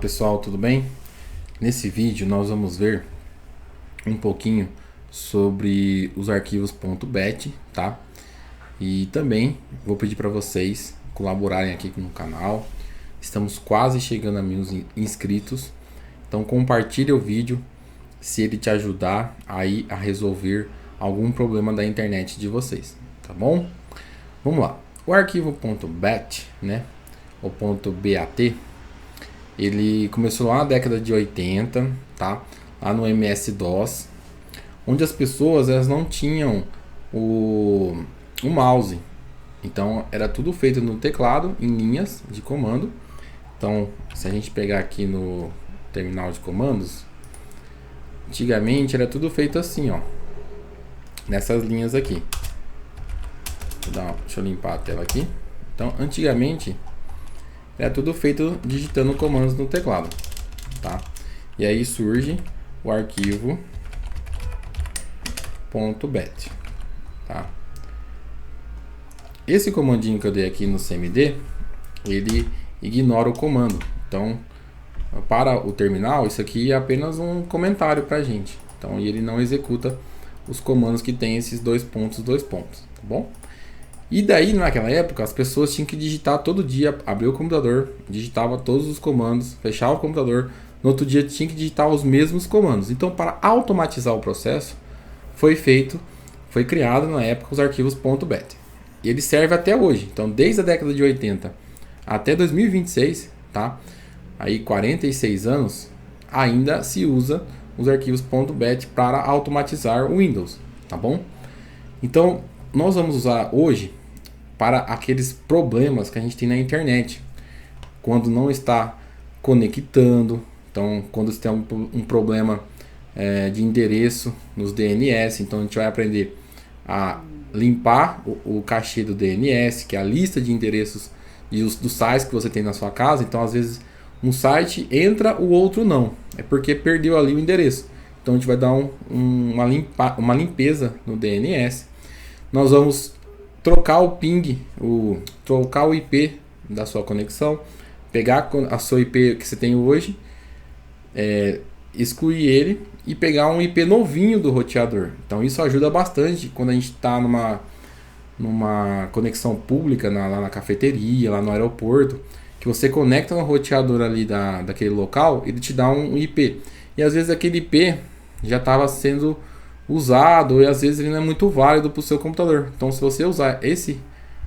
pessoal, tudo bem? Nesse vídeo nós vamos ver um pouquinho sobre os arquivos .bat, tá? E também vou pedir para vocês colaborarem aqui no canal. Estamos quase chegando a 1000 inscritos, então compartilhe o vídeo se ele te ajudar aí a resolver algum problema da internet de vocês, tá bom? Vamos lá. O arquivo .bat, né, ou .bat, ele começou lá na década de 80, tá? Lá no MS-DOS, onde as pessoas elas não tinham o mouse. Então era tudo feito no teclado, em linhas de comando. Então, se a gente pegar aqui no terminal de comandos, antigamente era tudo feito assim, ó, nessas linhas aqui. Deixa eu limpar a tela aqui. Então, antigamente era tudo feito digitando comandos no teclado, tá? E aí surge o arquivo .bat, tá? Esse comandinho que eu dei aqui no CMD, ele ignora o comando. Então, para o terminal, isso aqui é apenas um comentário para a gente. Então, ele não executa os comandos que tem esses dois pontos, tá bom? E daí, naquela época, as pessoas tinham que digitar todo dia, abrir o computador, digitava todos os comandos, fechava o computador, no outro dia tinha que digitar os mesmos comandos. Então, para automatizar o processo, foi criado na época os arquivos .bat. E ele serve até hoje. Então, desde a década de 80 até 2026, tá? Aí 46 anos, ainda se usa os arquivos .bat para automatizar o Windows, tá bom? Então, nós vamos usar hoje para aqueles problemas que a gente tem na internet, quando não está conectando. Então, quando você tem um problema de endereço nos DNS, então a gente vai aprender a limpar o cache do DNS, que é a lista de endereços dos sites que você tem na sua casa. Então, às vezes, um site entra, o outro não. É porque perdeu ali o endereço. Então, a gente vai dar uma limpeza no DNS. Nós vamos trocar o ping, trocar o IP da sua conexão, pegar a sua IP que você tem hoje, excluir ele e pegar um IP novinho do roteador. Então isso ajuda bastante quando a gente está numa conexão pública, lá na cafeteria, lá no aeroporto, que você conecta no roteador ali daquele local, ele te dá um IP. E às vezes aquele IP já estava sendo usado e às vezes ele não é muito válido para o seu computador. Então, se você usar esse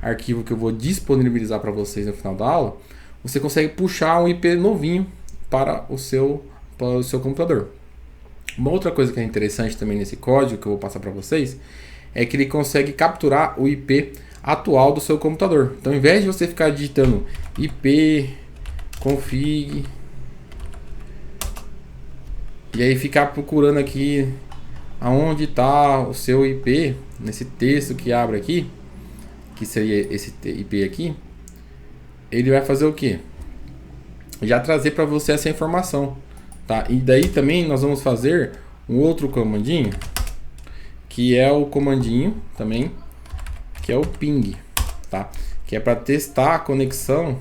arquivo que eu vou disponibilizar para vocês no final da aula, você consegue puxar um IP novinho para o seu computador. Uma outra coisa que é interessante também nesse código que eu vou passar para vocês é que ele consegue capturar o IP atual do seu computador. Então, ao invés de você ficar digitando IP config e aí ficar procurando aqui aonde está o seu IP, nesse texto que abre aqui, que seria esse IP aqui, ele vai fazer o que? Já trazer para você essa informação, tá? E daí também nós vamos fazer um outro comandinho, que é o comandinho também, que é o ping, tá? Que é para testar a conexão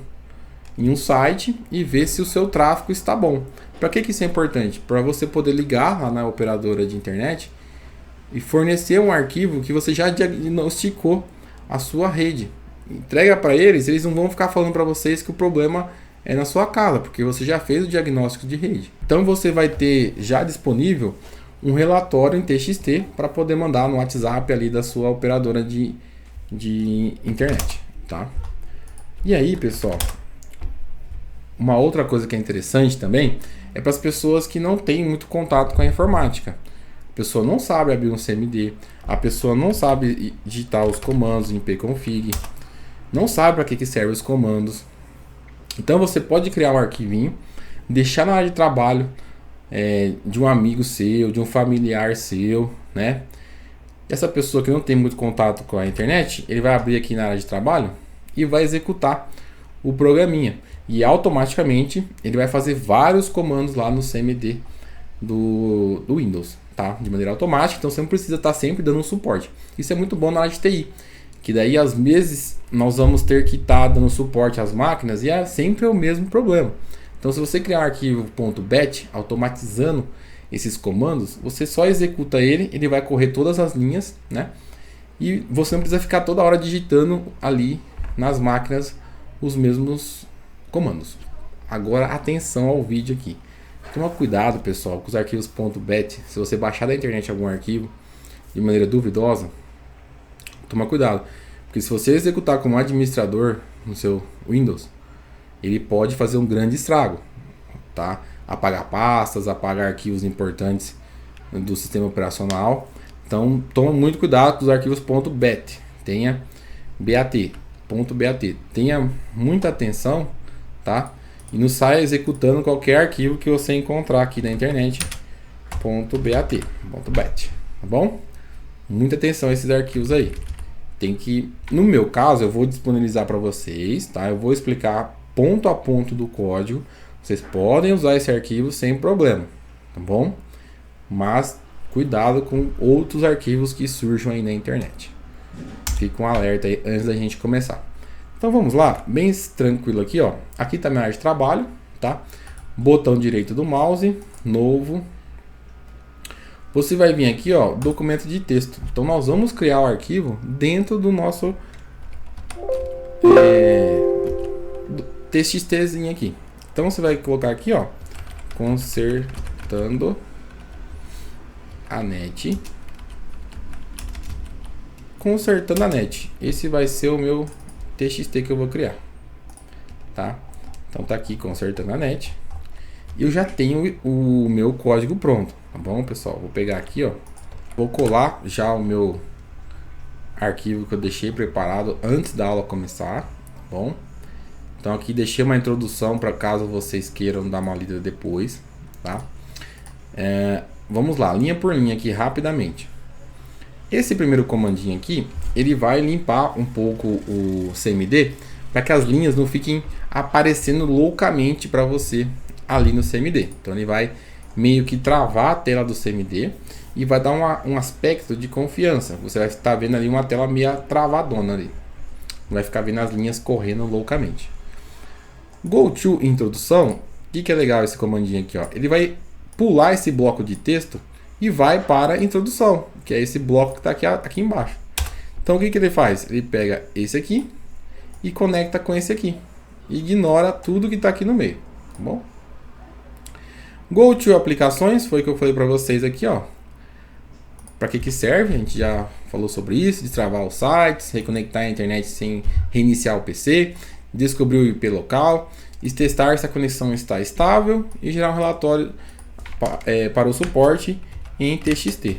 em um site e ver se o seu tráfego está bom. Para que isso é importante? Para você poder ligar lá na operadora de internet e fornecer um arquivo que você já diagnosticou a sua rede. Entrega para eles, eles não vão ficar falando para vocês que o problema é na sua casa, porque você já fez o diagnóstico de rede. Então você vai ter já disponível um relatório em TXT para poder mandar no WhatsApp ali da sua operadora de internet, tá? E aí, pessoal, uma outra coisa que é interessante também é para as pessoas que não têm muito contato com a informática. A pessoa não sabe abrir um CMD, a pessoa não sabe digitar os comandos em ipconfig, não sabe para que servem os comandos. Então você pode criar um arquivinho, deixar na área de trabalho de um amigo seu, de um familiar seu, né? Essa pessoa que não tem muito contato com a internet, ele vai abrir aqui na área de trabalho e vai executar o programinha. E automaticamente ele vai fazer vários comandos lá no CMD do Windows, tá? De maneira automática, então você não precisa estar sempre dando um suporte. Isso é muito bom na área de TI, que daí às vezes nós vamos ter que estar dando suporte às máquinas e é sempre o mesmo problema. Então Então, se você criar um arquivo .bat automatizando esses comandos, você só executa ele, ele vai correr todas as linhas, né? E você não precisa ficar toda hora digitando ali nas máquinas os mesmos comandos. Agora, atenção ao vídeo aqui. Toma cuidado, pessoal, com os arquivos .bat. Se você baixar da internet algum arquivo de maneira duvidosa, toma cuidado. Porque se você executar como administrador no seu Windows, ele pode fazer um grande estrago, tá? Apagar pastas, apagar arquivos importantes do sistema operacional. Então, toma muito cuidado com os arquivos .bat. Tenha .bat. Tenha muita atenção, tá? E não saia executando qualquer arquivo que você encontrar aqui na internet. .bat, tá bom? Muita atenção a esses arquivos aí. Tem que, no meu caso, eu vou disponibilizar para vocês, tá? Eu vou explicar ponto a ponto do código. Vocês podem usar esse arquivo sem problema, tá bom? Mas cuidado com outros arquivos que surjam aí na internet. Fica um alerta aí antes da gente começar. Então vamos lá, bem tranquilo aqui, ó. Aqui tá minha área de trabalho, tá? Botão direito do mouse, novo. Você vai vir aqui, ó, documento de texto. Então nós vamos criar o arquivo dentro do nosso txtzinho aqui. Então você vai colocar aqui, ó, consertando a net. Consertando a net. Esse vai ser o meu txt que eu vou criar, tá? Então tá aqui consertando a net. Eu já tenho o meu código pronto, tá bom, pessoal? Vou pegar aqui, ó, vou colar já o meu arquivo que eu deixei preparado antes da aula começar, tá bom? Então aqui deixei uma introdução para caso vocês queiram dar uma lida depois, tá? Vamos lá, linha por linha aqui rapidamente. Esse primeiro comandinho aqui, ele vai limpar um pouco o CMD para que as linhas não fiquem aparecendo loucamente para você ali no CMD. Então ele vai meio que travar a tela do CMD e vai dar um aspecto de confiança. Você vai estar vendo ali uma tela meio travadona ali. Vai ficar vendo as linhas correndo loucamente. Go to introdução. O que é legal esse comandinho aqui, ó? Ele vai pular esse bloco de texto e vai para a introdução, que é esse bloco que está aqui embaixo. Então o que ele faz? Ele pega esse aqui e conecta com esse aqui. E ignora tudo que está aqui no meio, tá bom? Go to aplicações, foi o que eu falei para vocês aqui, ó. Para que serve? A gente já falou sobre isso, destravar os sites, reconectar a internet sem reiniciar o PC, descobrir o IP local, e testar se a conexão está estável e gerar um relatório para o suporte em TXT.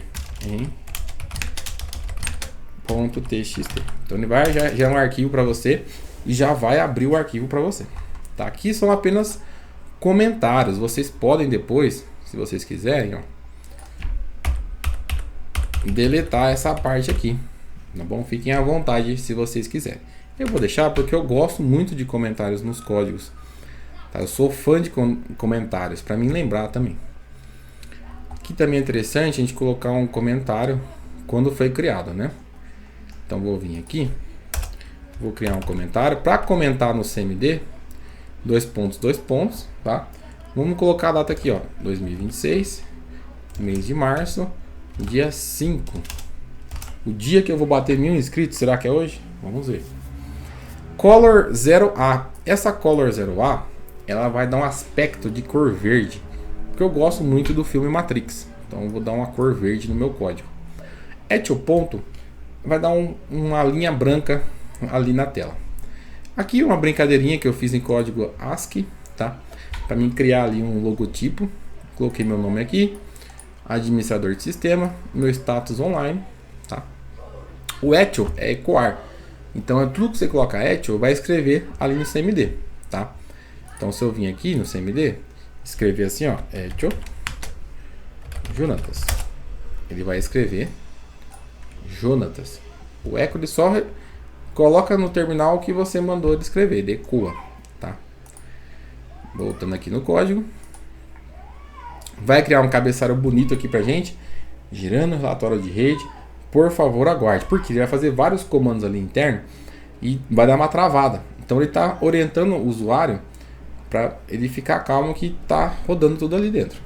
.txt. Então ele vai gerar um arquivo para você e já vai abrir o arquivo para você. Tá? Aqui são apenas comentários. Vocês podem depois, se vocês quiserem, ó, deletar essa parte aqui. Tá bom? Fiquem à vontade se vocês quiserem. Eu vou deixar porque eu gosto muito de comentários nos códigos. Tá? Eu sou fã de comentários, para mim lembrar também. Aqui também é interessante a gente colocar um comentário quando foi criado, né? Então vou vir aqui, vou criar um comentário para comentar no CMD, dois pontos, tá? Vamos colocar a data aqui, ó, 2026, mês de março, dia 5. O dia que eu vou bater 1000 inscritos, será que é hoje? Vamos ver. Color 0A. Essa Color 0A, ela vai dar um aspecto de cor verde, porque eu gosto muito do filme Matrix. Então eu vou dar uma cor verde no meu código. Ponto vai dar uma linha branca ali na tela. Aqui uma brincadeirinha que eu fiz em código ASCII, tá? Para mim criar ali um logotipo. Coloquei meu nome aqui, administrador de sistema, meu status online, tá? O Etio é ecoar. Então é tudo que você coloca Etio vai escrever ali no CMD, tá? Então se eu vim aqui no CMD, escrever assim, ó, Etio Jonatas, ele vai escrever Jonatas. O eco ele só coloca no terminal o que você mandou ele escrever, ele ecoa, tá? Voltando aqui no código, vai criar um cabeçalho bonito aqui pra gente, girando o relatório de rede. Por favor, aguarde, porque ele vai fazer vários comandos ali interno e vai dar uma travada. Então ele está orientando o usuário para ele ficar calmo que tá rodando tudo ali dentro.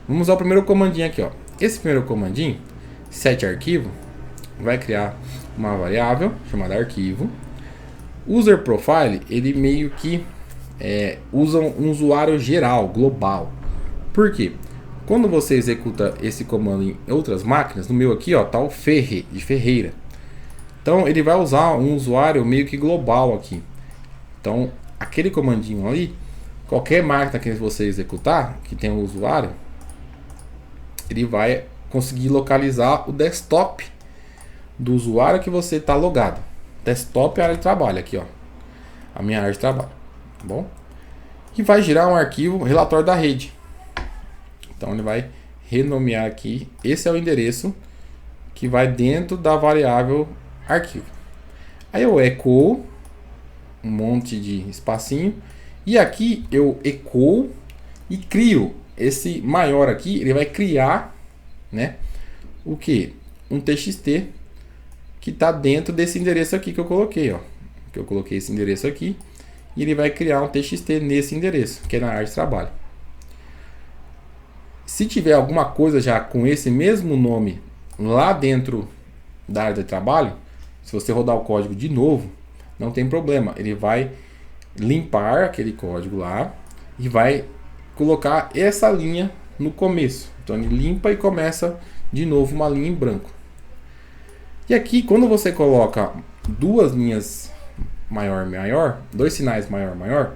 Vamos usar o primeiro comandinho aqui, ó. Esse primeiro comandinho, set arquivo, vai criar uma variável chamada arquivo. User profile, ele meio que usa um usuário geral, global. Por quê? Quando você executa esse comando em outras máquinas, no meu aqui, ó, tá o Ferre, de Ferreira. Então ele vai usar um usuário meio que global aqui. Então aquele comandinho ali, qualquer máquina que você executar, que tem um usuário, ele vai conseguir localizar o desktop do usuário que você está logado. Desktop é a área de trabalho aqui, ó. A minha área de trabalho, tá bom? E vai gerar um arquivo relatório da rede. Então ele vai renomear aqui. Esse é o endereço que vai dentro da variável arquivo. Aí eu echo um monte de espacinho e aqui eu echo e crio esse maior aqui. Ele vai criar, né, o que? Um TXT que está dentro desse endereço aqui que eu coloquei, ó. Que eu coloquei esse endereço aqui e ele vai criar um TXT nesse endereço, que é na área de trabalho. Se tiver alguma coisa já com esse mesmo nome lá dentro da área de trabalho, se você rodar o código de novo, não tem problema. Ele vai limpar aquele código lá e vai colocar essa linha no começo. Então ele limpa e começa de novo uma linha em branco. E aqui, quando você coloca duas linhas maior, maior, dois sinais maior, maior,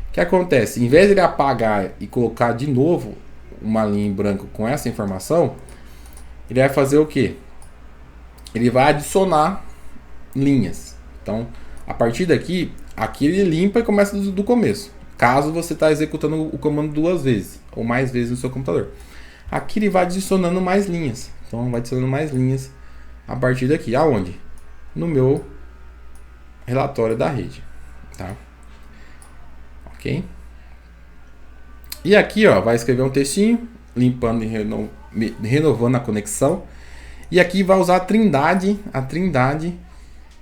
o que acontece? Em vez de ele apagar e colocar de novo uma linha em branco com essa informação, ele vai fazer o que? Ele vai adicionar linhas. Então, a partir daqui, aqui ele limpa e começa do começo. Caso você está executando o comando duas vezes ou mais vezes no seu computador. Aqui ele vai adicionando mais linhas. Então, vai adicionando mais linhas a partir daqui. Aonde? No meu relatório da rede. Tá? Ok? E aqui, ó, vai escrever um textinho, limpando e renovando a conexão. E aqui vai usar a trindade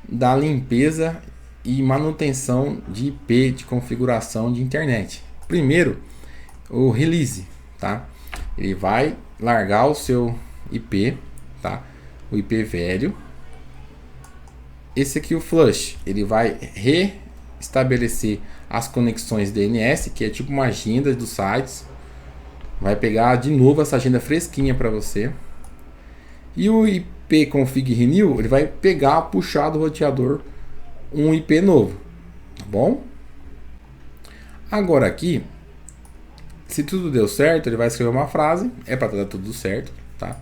da limpeza e manutenção de IP, de configuração de internet. Primeiro, o release, tá? Ele vai largar o seu IP, tá? O IP velho. Esse aqui, o flush, ele vai restabelecer as conexões DNS, que é tipo uma agenda dos sites. Vai pegar de novo essa agenda fresquinha para você. E o IP config renew, ele vai pegar, puxar do roteador um IP novo, tá bom? Agora aqui, se tudo deu certo, ele vai escrever uma frase, é para dar tudo certo, tá?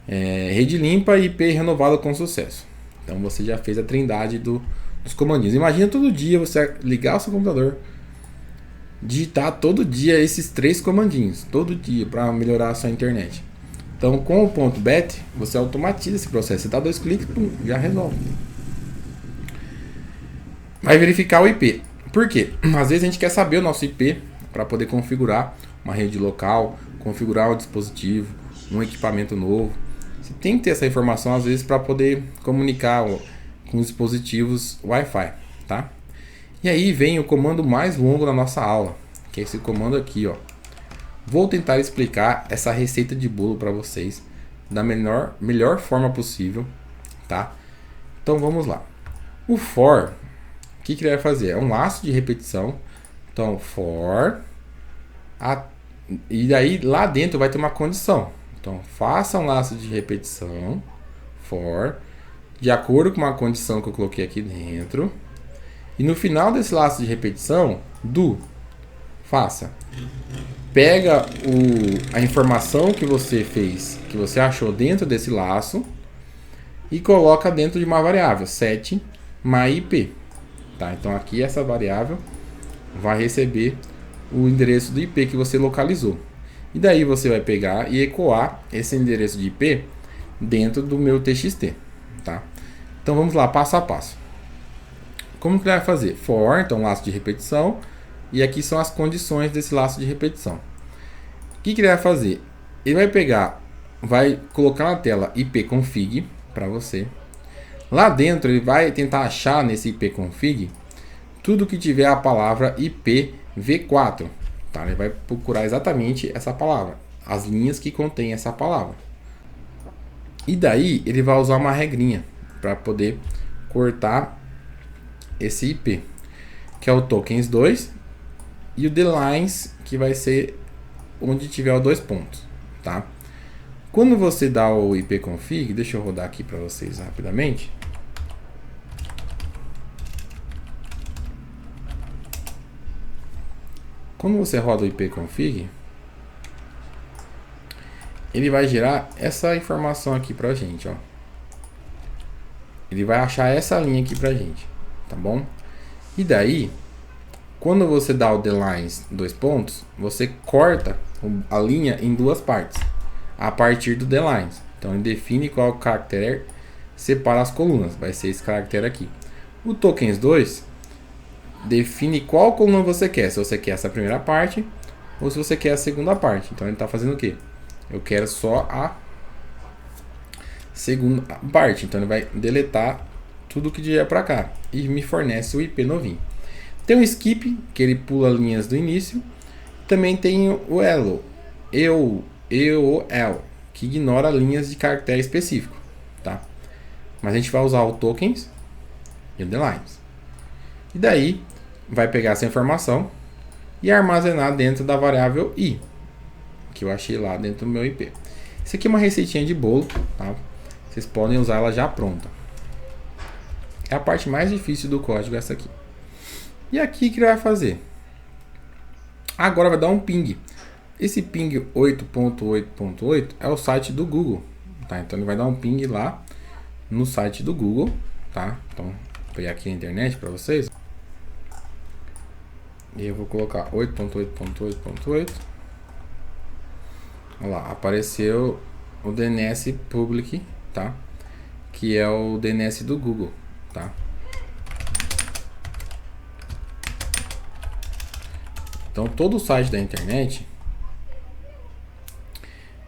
Rede limpa e IP renovada com sucesso. Então você já fez a trindade dos comandinhos. Imagina todo dia você ligar o seu computador, digitar todo dia esses 3 comandinhos, todo dia, para melhorar a sua internet. Então com o .bat você automatiza esse processo. Você dá 2 cliques, pum, já resolve. Vai verificar o IP. Por quê? Às vezes a gente quer saber o nosso IP para poder configurar uma rede local, configurar um dispositivo, um equipamento novo. Você tem que ter essa informação às vezes para poder comunicar com os dispositivos Wi-Fi, tá? E aí vem o comando mais longo da nossa aula, que é esse comando aqui, ó. Vou tentar explicar essa receita de bolo para vocês da melhor forma possível, tá? Então vamos lá. O for, o que ele vai fazer? É um laço de repetição. Então for, e daí lá dentro vai ter uma condição. Então faça um laço de repetição, for, de acordo com uma condição que eu coloquei aqui dentro. E no final desse laço de repetição, do, faça. Pega a informação que você fez, que você achou dentro desse laço e coloca dentro de uma variável, set myIP. Tá? Então aqui essa variável vai receber o endereço do IP que você localizou. E daí você vai pegar e ecoar esse endereço de IP dentro do meu TXT. Tá? Então vamos lá, passo a passo. Como que ele vai fazer? For, então laço de repetição. E aqui são as condições desse laço de repetição. O que ele vai fazer? Ele vai pegar, vai colocar na tela ipconfig para você. Lá dentro ele vai tentar achar nesse ipconfig tudo que tiver a palavra IP V4, tá? Ele vai procurar exatamente essa palavra, as linhas que contém essa palavra. E daí ele vai usar uma regrinha para poder cortar esse IP, que é o tokens 2 e o delines, que vai ser onde tiver os dois pontos, tá? Quando você dá o ipconfig, deixa eu rodar aqui para vocês rapidamente. Quando você roda o ipconfig, ele vai gerar essa informação aqui pra gente, ó. Ele vai achar essa linha aqui pra gente, tá bom? E daí, quando você dá o delines dois pontos, você corta a linha em duas partes, a partir do delines. Então ele define qual caractere separa as colunas, vai ser esse caractere aqui. O tokens 2 define qual coluna você quer, se você quer essa primeira parte ou se você quer a segunda parte. Então ele está fazendo o quê? Eu quero só a segunda parte, então ele vai deletar tudo que vier para cá e me fornece o IP novinho. Tem o skip, que ele pula linhas do início. Também tem o elo, EOL, que ignora linhas de caractere específico, tá? Mas a gente vai usar o tokens e o delines. E daí vai pegar essa informação e armazenar dentro da variável i, que eu achei lá dentro do meu IP. Isso aqui é uma receitinha de bolo, tá? Vocês podem usar ela já pronta. É a parte mais difícil do código, essa aqui. E aqui que ele vai fazer? Agora vai dar um ping. Esse ping 8.8.8 é o site do Google, tá? Então ele vai dar um ping lá no site do Google, tá? Então vou pegar aqui a internet para vocês. E eu vou colocar 8.8.8.8. Olha lá, apareceu o DNS Public, tá? Que é o DNS do Google, tá? Então todo o site da internet,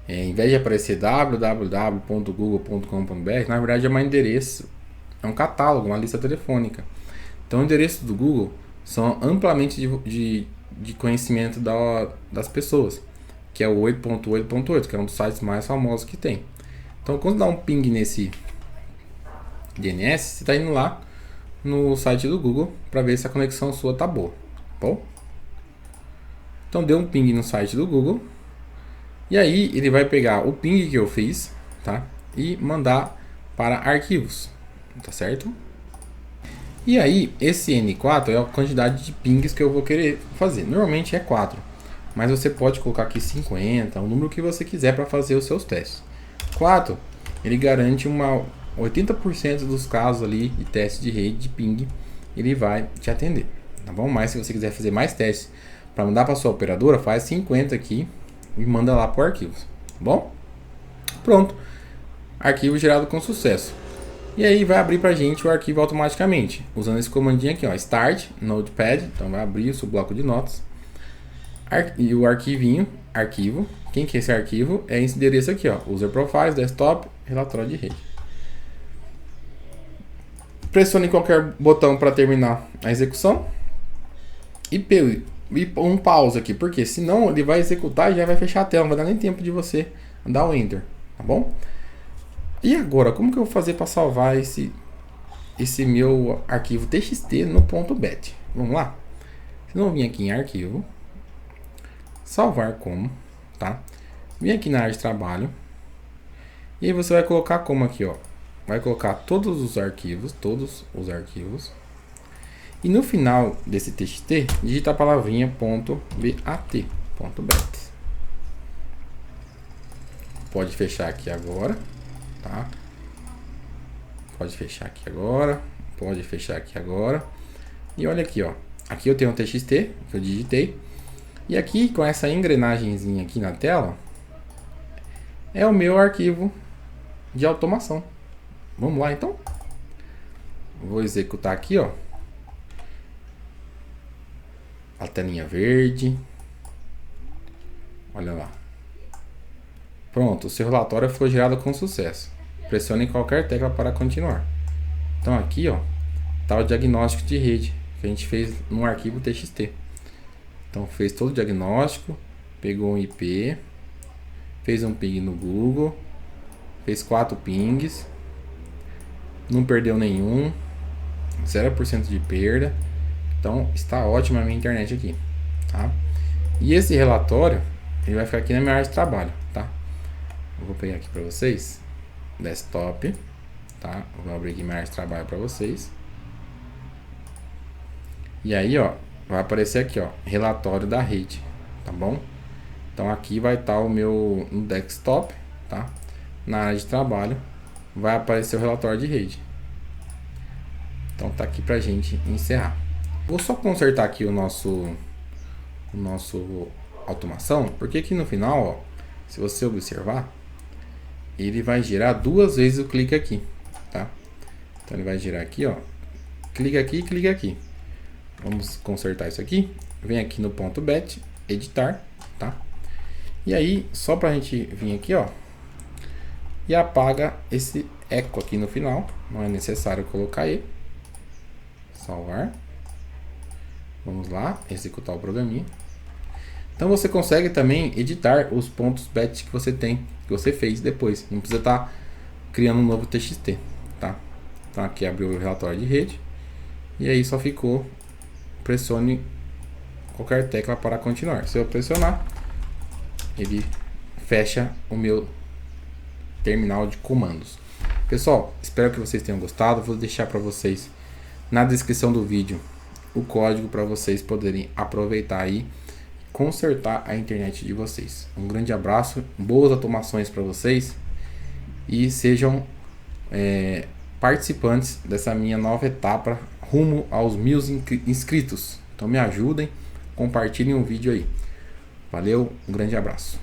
em vez de aparecer www.google.com.br, na verdade é um endereço, é um catálogo, uma lista telefônica. Então o endereço do Google são amplamente de conhecimento das pessoas, que é o 8.8.8, que é um dos sites mais famosos que tem. Então quando dá um ping nesse DNS, você está indo lá no site do Google para ver se a conexão sua tá boa, bom? Então deu um ping no site do Google. E aí ele vai pegar o ping que eu fiz, tá? E mandar para arquivos, tá certo? E aí esse N4 é a quantidade de pings que eu vou querer fazer. Normalmente é 4, mas você pode colocar aqui 50, o número que você quiser para fazer os seus testes. 4, ele garante 80% dos casos ali de teste de rede de ping, ele vai te atender, tá bom? Mas se você quiser fazer mais testes para mandar para sua operadora, faz 50 aqui e manda lá para o arquivos, tá bom? Pronto, arquivo gerado com sucesso. E aí vai abrir para a gente o arquivo automaticamente, usando esse comandinho aqui, ó, start notepad. Então vai abrir o seu bloco de notas e o arquivinho, arquivo. Quem que é esse arquivo? É esse endereço aqui, ó, user profiles, desktop, relatório de rede. Pressione qualquer botão para terminar a execução e um pause aqui, porque senão ele vai executar e já vai fechar a tela, não vai dar nem tempo de você dar o enter, tá bom? E agora, como que eu vou fazer para salvar esse meu arquivo txt no .bat? Vamos lá? Se não vir aqui em arquivo, salvar como, tá? Vem aqui na área de trabalho e aí você vai colocar como aqui, ó. Vai colocar todos os arquivos, e no final desse txt, digita a palavrinha .bat. Pode fechar aqui agora, tá? Pode fechar aqui agora, pode fechar aqui agora. E olha aqui, ó. Aqui eu tenho um txt que eu digitei. E aqui com essa engrenagemzinha aqui na tela é o meu arquivo de automação. Vamos lá então. Vou executar aqui, ó. A telinha verde. Olha lá. Pronto, o seu relatório foi gerado com sucesso. Pressione qualquer tecla para continuar. Então aqui, ó, tá o diagnóstico de rede que a gente fez no arquivo txt. Então fez todo o diagnóstico, pegou um IP, fez um ping no Google, fez 4 pings, não perdeu nenhum, 0% de perda. Então está ótima a minha internet aqui, tá? E esse relatório ele vai ficar aqui na minha área de trabalho, tá? Eu vou pegar aqui para vocês, desktop, tá? Eu vou abrir aqui minha área de trabalho para vocês. E aí, ó, vai aparecer aqui, ó, relatório da rede, tá bom? Então aqui vai estar o meu no desktop, tá? Na área de trabalho vai aparecer o relatório de rede. Então tá aqui pra gente encerrar. Vou só consertar aqui o nosso automação, porque aqui no final, ó, se você observar, ele vai girar 2 vezes o clique aqui, tá? Então ele vai girar aqui, ó, clica aqui e clica aqui. Vamos consertar isso aqui. Vem aqui no ponto .bat, editar, tá? E aí, só pra gente vir aqui, ó, e apaga esse eco aqui no final. Não é necessário colocar ele. Salvar. Vamos lá, executar o programinha. Então você consegue também editar os pontos .bat que você tem, que você fez depois. Não precisa estar criando um novo TXT, tá? Então aqui abriu o relatório de rede. E aí só ficou, pressione qualquer tecla para continuar. Se eu pressionar, ele fecha o meu terminal de comandos. Pessoal, espero que vocês tenham gostado. Vou deixar para vocês na descrição do vídeo o código para vocês poderem aproveitar aí, consertar a internet de vocês. Um grande abraço, boas automações para vocês e sejam participantes dessa minha nova etapa rumo aos 1000 inscritos. Então me ajudem, compartilhem o vídeo aí. Valeu, um grande abraço.